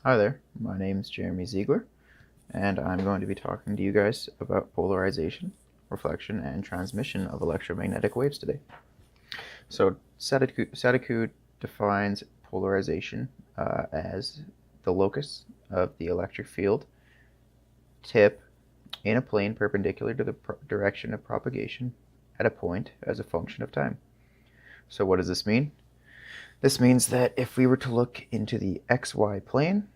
Hi there, my name is Jeremy Ziegler, and I'm going to be talking to you guys about polarization, reflection, and transmission of electromagnetic waves today. So Satiku defines polarization as the locus of the electric field tip in a plane perpendicular to the direction of propagation at a point as a function of time. So what does this mean? This means that if we were to look into the xy plane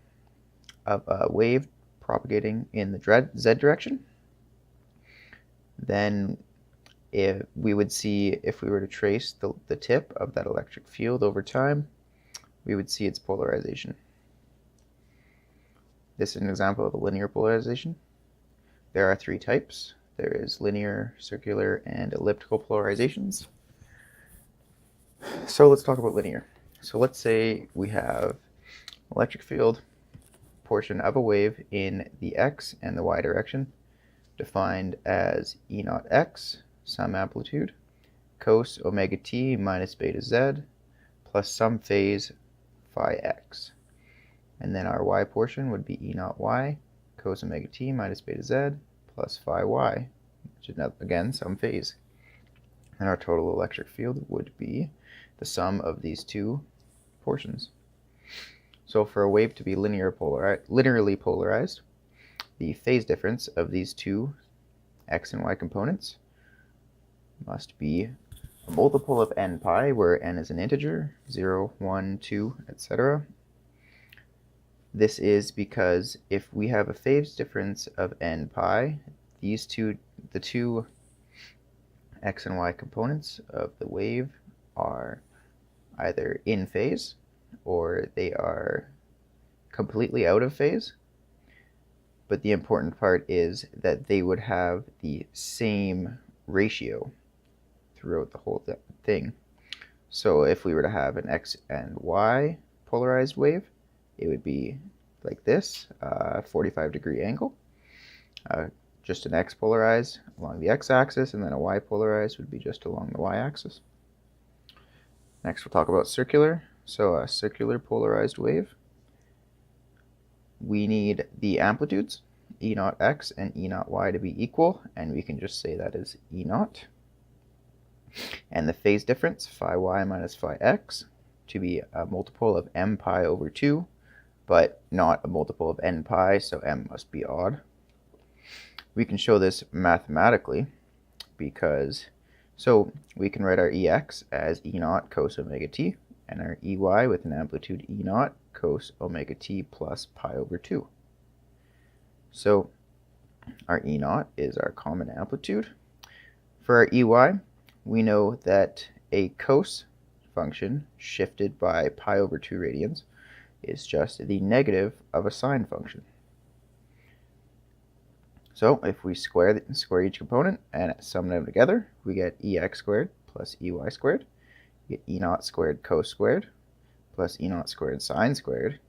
of a wave propagating in the z direction, then we would see, if we were to trace the tip of that electric field over time, we would see its polarization. This is an example of a linear polarization. There are three types. There is linear, circular, and elliptical polarizations. So let's talk about linear. So let's say we have electric field portion of a wave in the x and the y direction, defined as E naught x, some amplitude, cos omega t minus beta z, plus some phase phi x. And then our y portion would be E naught y, cos omega t minus beta z, plus phi y, which is again some phase. And our total electric field would be the sum of these two portions. So for a wave to be linearly polarized, the phase difference of these two x and y components must be a multiple of n pi, where n is an integer, 0, 1, 2, etc. This is because if we have a phase difference of n pi, the two x and y components of the wave are either in phase or they are completely out of phase. But the important part is that they would have the same ratio throughout the whole thing. So if we were to have an x and y polarized wave, it would be like this, 45-degree angle. Just an x polarized along the x-axis, and then a y polarized would be just along the y-axis. Next we'll talk about circular. So a circular polarized wave, we need the amplitudes, E naught x and E naught y, to be equal, and we can just say that is E naught. And the phase difference, phi y minus phi x, to be a multiple of m pi over 2, but not a multiple of n pi, so m must be odd. We can show this mathematically so we can write our Ex as E naught cos omega t, and our Ey with an amplitude E naught cos omega t plus pi over 2. So our E naught is our common amplitude. For our Ey, we know that a cos function shifted by pi over 2 radians is just the negative of a sine function. So if we square each component and sum them together, we get Ex squared plus Ey squared. We get E naught squared cos squared plus E naught squared sine squared.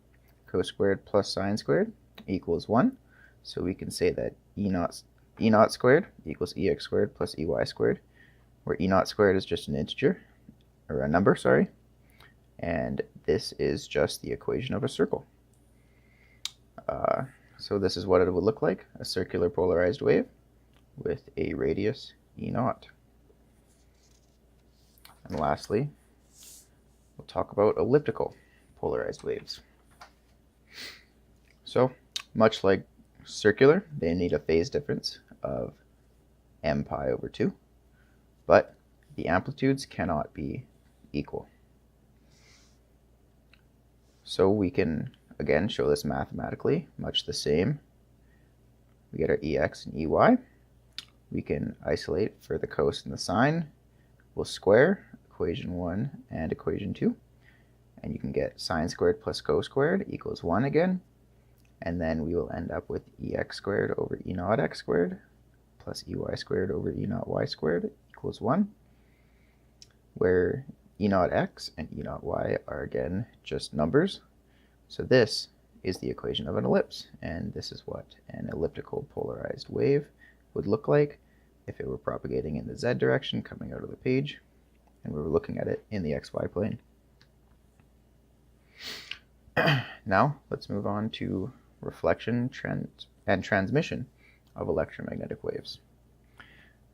Cos squared plus sine squared equals 1. So we can say that E naught squared equals Ex squared plus Ey squared, where E naught squared is just an integer, or a number, sorry. And this is just the equation of a circle. So this is what it would look like, a circular polarized wave with a radius E naught. And lastly, we'll talk about elliptical polarized waves. So much like circular, they need a phase difference of m pi over 2, but the amplitudes cannot be equal. So we can again show this mathematically, much the same. We get our Ex and Ey. We can isolate for the cos and the sine. We'll square equation 1 and equation 2, and you can get sine squared plus cos squared equals 1 again, and then we will end up with Ex squared over E naught x squared plus Ey squared over E naught y squared equals 1, where E naught x and E naught y are again just numbers. So this is the equation of an ellipse, and this is what an elliptical polarized wave would look like if it were propagating in the z direction coming out of the page, and we were looking at it in the xy plane. Now let's move on to reflection and transmission of electromagnetic waves.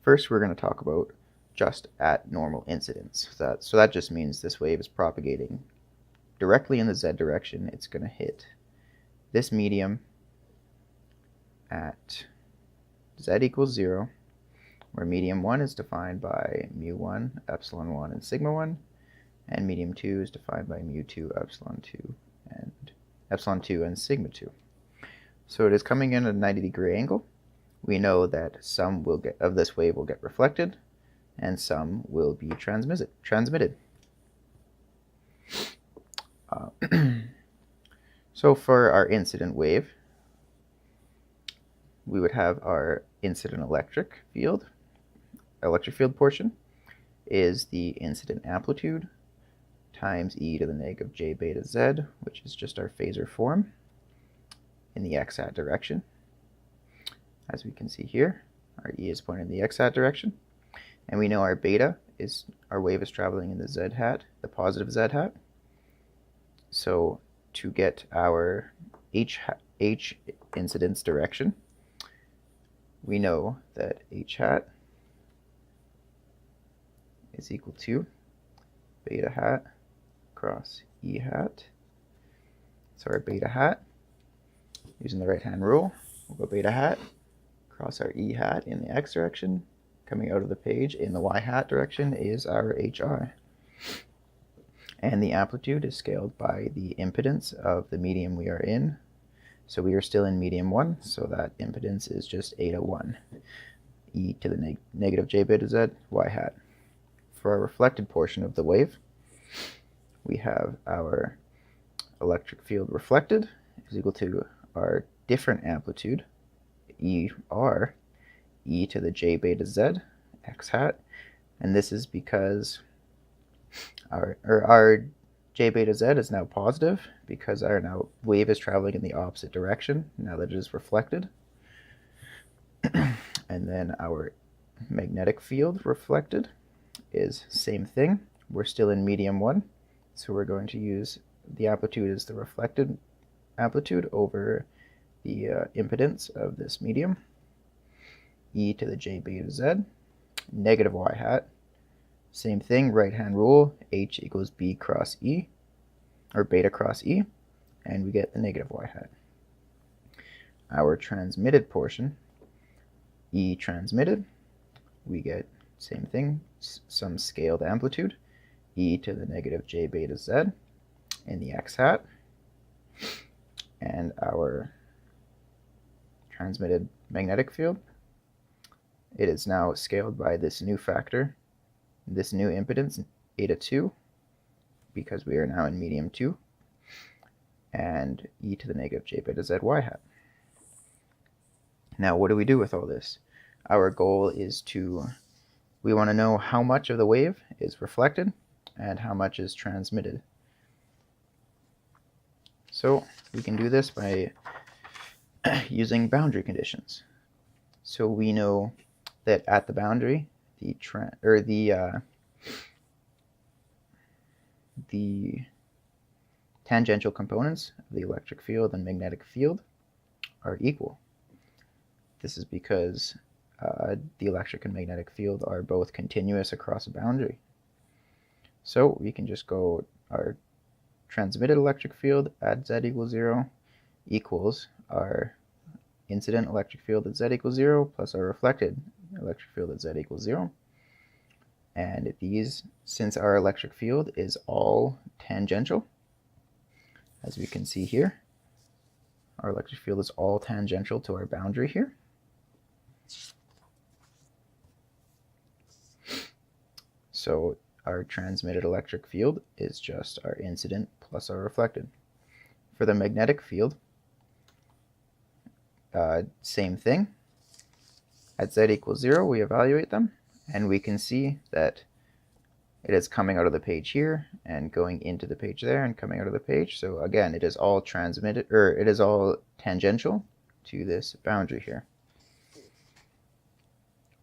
First, we're going to talk about just at normal incidence. So that just means this wave is propagating directly in the z direction. It's going to hit this medium at z equals 0, where medium 1 is defined by mu1, epsilon 1, and sigma 1, and medium 2 is defined by mu2, epsilon 2, and sigma 2. So it is coming in at a 90-degree angle. We know that some of this wave will get reflected, and some will be transmitted. So for our incident wave, we would have our incident electric field portion is the incident amplitude times e to the negative j beta z, which is just our phasor form in the x-hat direction. As we can see here, our e is pointing in the x-hat direction, and we know our beta is, our wave is traveling in the z-hat, the positive z-hat. So to get our h incidence direction, we know that h-hat is equal to beta-hat cross e-hat. So our beta-hat, using the right-hand rule, we'll go beta-hat cross our e-hat in the x direction. Coming out of the page in the y-hat direction is our hi. And the amplitude is scaled by the impedance of the medium we are in. So we are still in medium 1, so that impedance is just eta 1, e to the negative j beta z, y-hat. For our reflected portion of the wave, we have our electric field reflected is equal to our different amplitude, ER, e to the j beta z, x-hat, and this is because our j beta z is now positive because our now wave is traveling in the opposite direction now that it is reflected. And then our magnetic field reflected is same thing. We're still in medium 1, so we're going to use the amplitude as the reflected amplitude over the impedance of this medium, e to the j beta z, negative y-hat. Same thing, right-hand rule, h equals b cross e, or beta cross e, and we get the negative y-hat. Our transmitted portion, e transmitted, we get same thing, some scaled amplitude, e to the negative j beta z in the x-hat, and our transmitted magnetic field, it is now scaled by this new factor, this new impedance, eta 2, because we are now in medium 2, and e to the negative j beta z y-hat. Now what do we do with all this? Our goal is we want to know how much of the wave is reflected and how much is transmitted. So we can do this by using boundary conditions. So we know that at the boundary, the tangential components of the electric field and magnetic field are equal. This is because the electric and magnetic field are both continuous across a boundary. So we can just go our transmitted electric field at z equals 0 equals our incident electric field at z equals 0 plus our reflected electric field at z equals 0. And since our electric field is all tangential, as we can see here, our electric field is all tangential to our boundary here. So our transmitted electric field is just our incident plus our reflected. For the magnetic field, same thing. At z equals 0, we evaluate them, and we can see that it is coming out of the page here and going into the page there and coming out of the page. So again, it is all transmitted, or it is all tangential to this boundary here.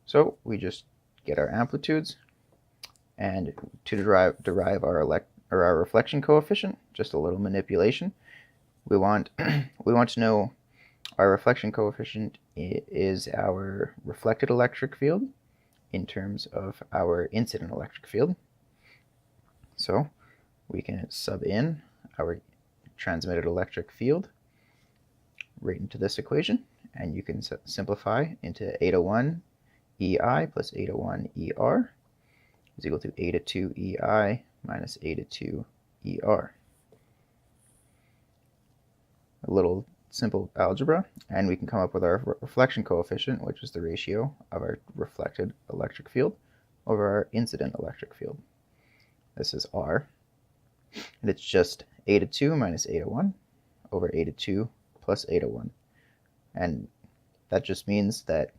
So we just get our amplitudes, and to derive our reflection coefficient, just a little manipulation, we want we want to know our reflection coefficient is our reflected electric field in terms of our incident electric field. So we can sub in our transmitted electric field right into this equation, and you can simplify into eta 1 EI plus eta 1 ER is equal to eta 2 EI minus eta 2 ER. A little simple algebra, and we can come up with our reflection coefficient, which is the ratio of our reflected electric field over our incident electric field. This is R, and it's just eta 2 minus eta 1 over eta 2 plus eta 1. And that just means that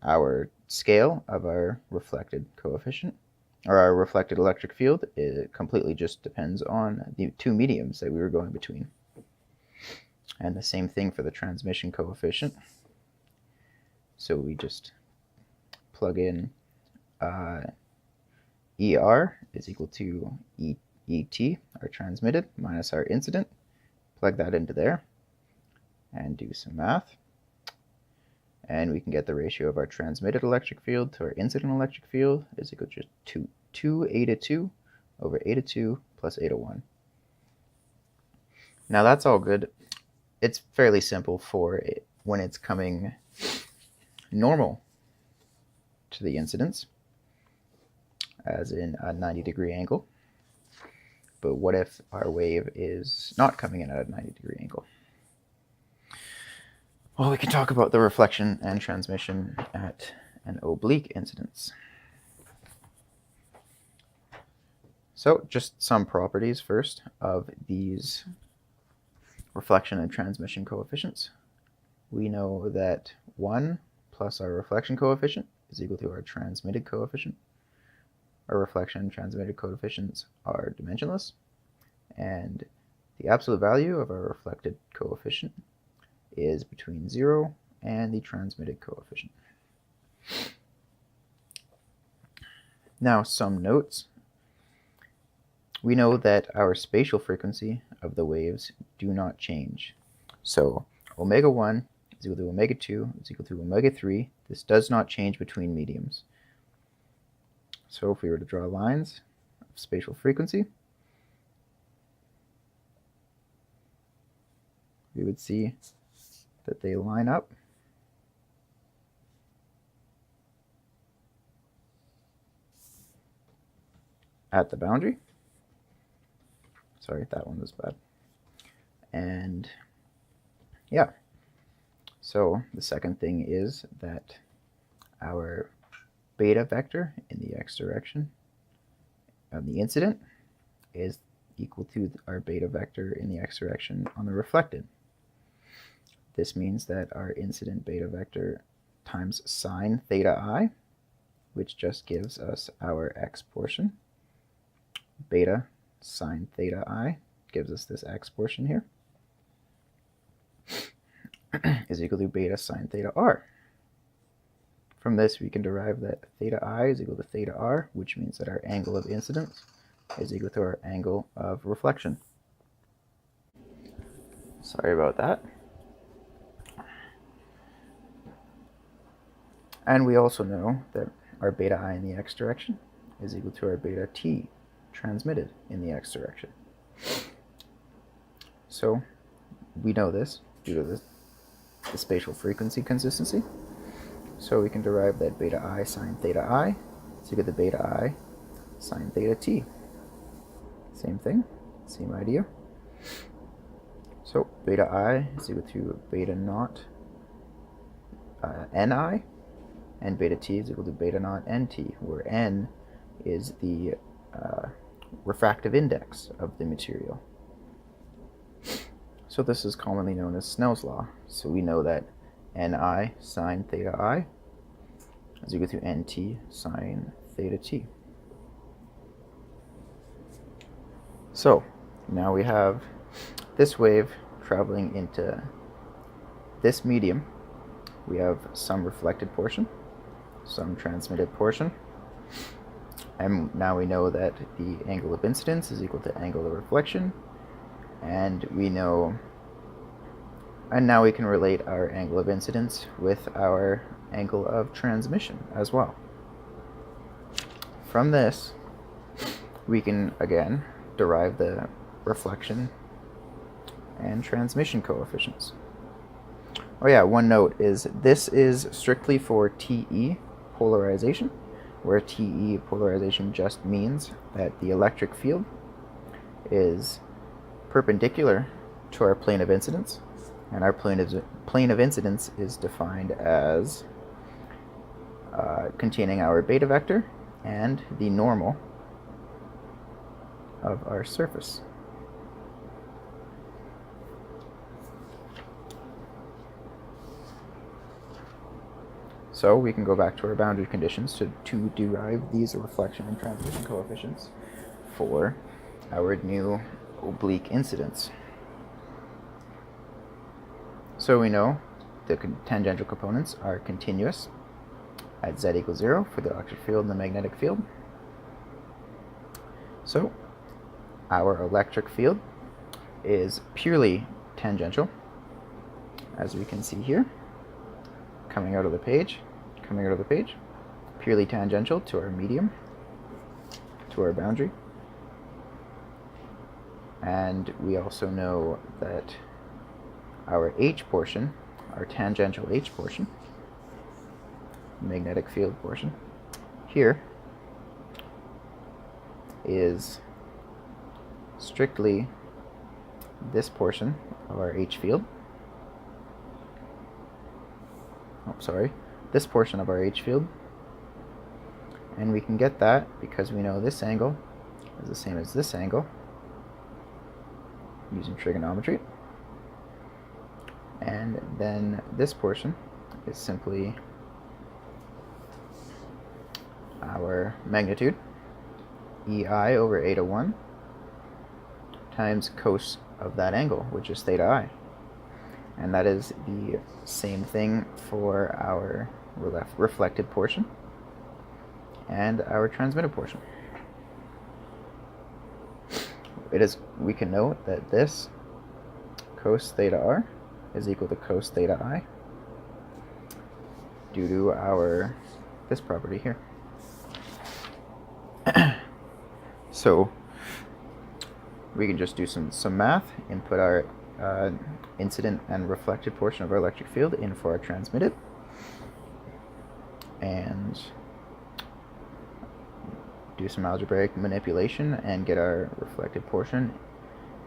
our scale of our reflected coefficient, or our reflected electric field, it completely just depends on the two mediums that we were going between. And the same thing for the transmission coefficient. So we just plug in ER is equal to ET, our transmitted, minus our incident. Plug that into there and do some math. And we can get the ratio of our transmitted electric field to our incident electric field is equal to 2 eta 2 over eta 2 plus eta 1. Now that's all good. It's fairly simple for it when it's coming normal to the incidence, as in a 90-degree angle. But what if our wave is not coming in at a 90-degree angle? Well, we can talk about the reflection and transmission at an oblique incidence. So just some properties first of these reflection and transmission coefficients. We know that 1 plus our reflection coefficient is equal to our transmitted coefficient. Our reflection and transmitted coefficients are dimensionless, and the absolute value of our reflected coefficient is between 0 and the transmitted coefficient. Now, some notes. We know that our spatial frequency of the waves do not change. So omega 1 is equal to omega 2 is equal to omega 3. This does not change between mediums. So if we were to draw lines of spatial frequency, we would see that they line up at the boundary. Sorry, that one was bad. And yeah, so the second thing is that our beta vector in the x direction of the incident is equal to our beta vector in the x direction on the reflected. This means that our incident beta vector times sine theta I, which just gives us our x portion, beta sine theta I gives us this x portion here, is equal to beta sine theta r. From this, we can derive that theta I is equal to theta r, which means that our angle of incidence is equal to our angle of reflection. Sorry about that. And we also know that our beta I in the x direction is equal to our beta t transmitted in the x direction. So we know this due to the spatial frequency consistency. So we can derive that beta I sine theta I is equal to beta I sine theta t. Same thing, same idea. So beta I is equal to beta naught ni, and beta t is equal to beta naught nt, where n is the refractive index of the material. So this is commonly known as Snell's law. So we know that ni sine theta I is equal to nt sine theta t. So now we have this wave traveling into this medium. We have some reflected portion, some transmitted portion, and now we know that the angle of incidence is equal to angle of reflection, And we know, and now we can relate our angle of incidence with our angle of transmission as well. From this, we can again derive the reflection and transmission coefficients. Oh yeah, one note is this is strictly for TE polarization, where TE polarization just means that the electric field is perpendicular to our plane of incidence, and our plane of incidence is defined as containing our beta vector and the normal of our surface. So we can go back to our boundary conditions to derive these reflection and transmission coefficients for our new oblique incidence. So we know the tangential components are continuous at z equals 0 for the electric field and the magnetic field. So our electric field is purely tangential, as we can see here, coming out of the page, purely tangential to our medium, to our boundary. And we also know that our H portion, our tangential H portion, magnetic field portion, here is strictly this portion of our H field. This portion of our H field. And we can get that because we know this angle is the same as this angle using trigonometry. And then this portion is simply our magnitude, EI over eta 1, times cos of that angle, which is theta I. And that is the same thing for our reflected portion and our transmitted portion. We can note that this cos theta R is equal to cos theta I due to this property here. So we can just do some math, input our incident and reflected portion of our electric field in for our transmitted, and do some algebraic manipulation and get our reflected portion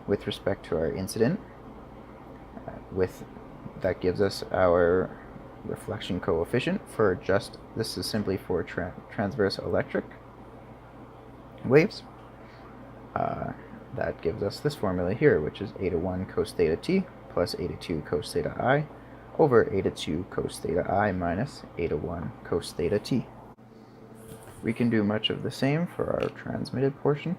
with respect to our incident. That gives us our reflection coefficient for this is simply for transverse electric waves. That gives us this formula here, which is eta 1 cos theta t plus eta 2 cos theta I over eta 2 cos theta I minus eta 1 cos theta t. We can do much of the same for our transmitted portion,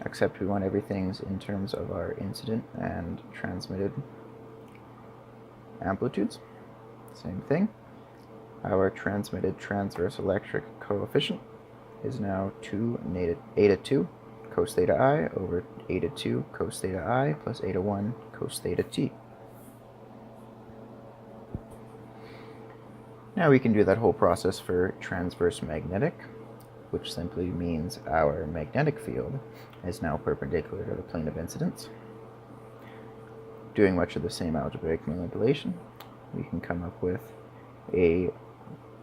except we want everything in terms of our incident and transmitted amplitudes. Same thing. Our transmitted transverse electric coefficient is now eta 2 cos theta I over eta 2 cos theta I plus eta 1 cos theta t. Now we can do that whole process for transverse magnetic, which simply means our magnetic field is now perpendicular to the plane of incidence. Doing much of the same algebraic manipulation, we can come up with a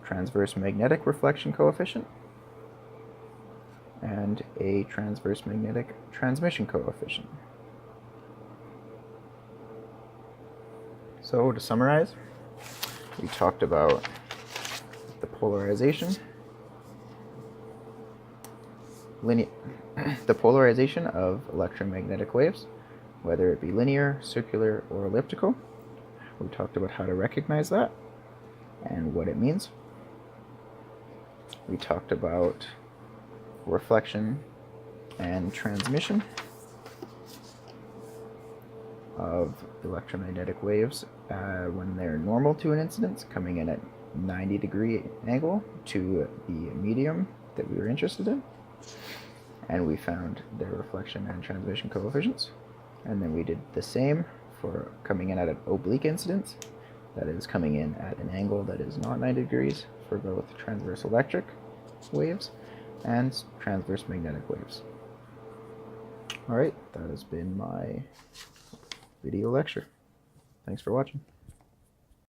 transverse magnetic reflection coefficient and a transverse magnetic transmission coefficient. So to summarize, we talked about the polarization, the polarization of electromagnetic waves, whether it be linear, circular, or elliptical. We talked about how to recognize that and what it means. We talked about reflection and transmission of electromagnetic waves when they're normal to an incidence, coming in at 90-degree angle to the medium that we were interested in, and we found their reflection and transmission coefficients. And then we did the same for coming in at an oblique incidence, that is coming in at an angle that is not 90 degrees for both transverse electric waves and transverse magnetic waves. Alright, that has been my video lecture. Thanks for watching.